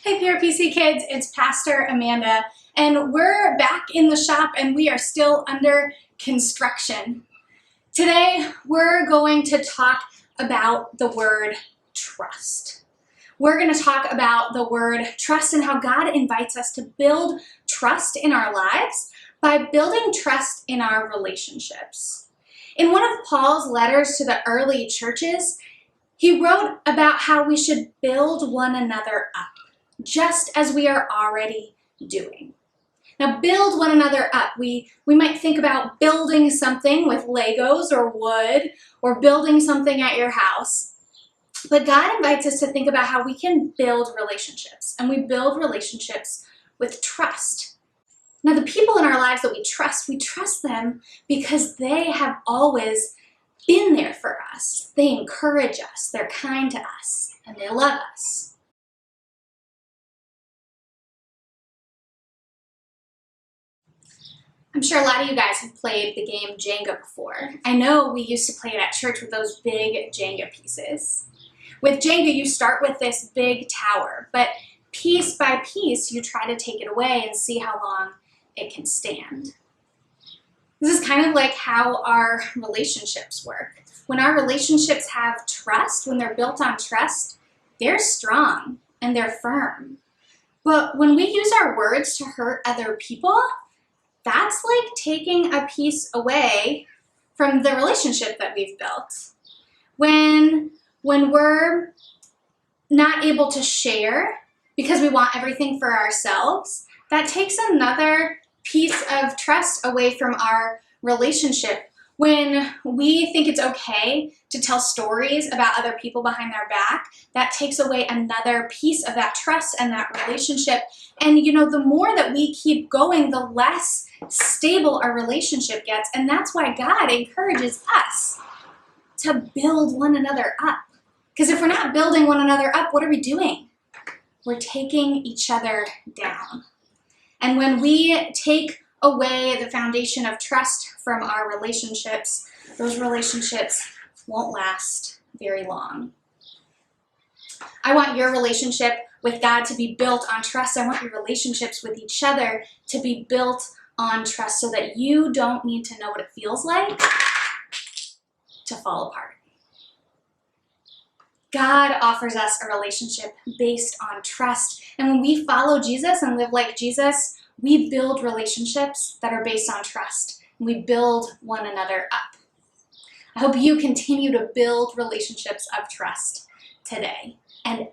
Hey PRPC kids, it's Pastor Amanda, and we're back in the shop and we are still under construction. Today, we're going to talk about the word trust. We're going to talk about the word trust and how God invites us to build trust in our lives by building trust in our relationships. In one of Paul's letters to the early churches, he wrote about how we should build one another up, just as we are already doing. Now, build one another up. We might think about building something with Legos or wood, or building something at your house. But God invites us to think about how we can build relationships, and we build relationships with trust. Now, the people in our lives that we trust them because they have always been there for us. They encourage us, they're kind to us, and they love us. I'm sure a lot of you guys have played the game Jenga before. I know we used to play it at church with those big Jenga pieces. With Jenga, you start with this big tower, but piece by piece, you try to take it away and see how long it can stand. This is kind of like how our relationships work. When our relationships have trust, when they're built on trust, they're strong and they're firm. But when we use our words to hurt other people, that's like taking a piece away from the relationship that we've built. When we're not able to share because we want everything for ourselves, that takes another piece of trust away from our relationship. When we think it's okay to tell stories about other people behind their back, that takes away another piece of that trust and that relationship. And the more that we keep going, the less stable our relationship gets. And that's why God encourages us to build one another up. Because if we're not building one another up, what are we doing? We're taking each other down. And when we take away the foundation of trust from our relationships, those relationships won't last very long. I want your relationship with God to be built on trust. I want your relationships with each other to be built on trust so that you don't need to know what it feels like to fall apart. God offers us a relationship based on trust. And when we follow Jesus and live like Jesus, we build relationships that are based on trust. And we build one another up. I hope you continue to build relationships of trust today and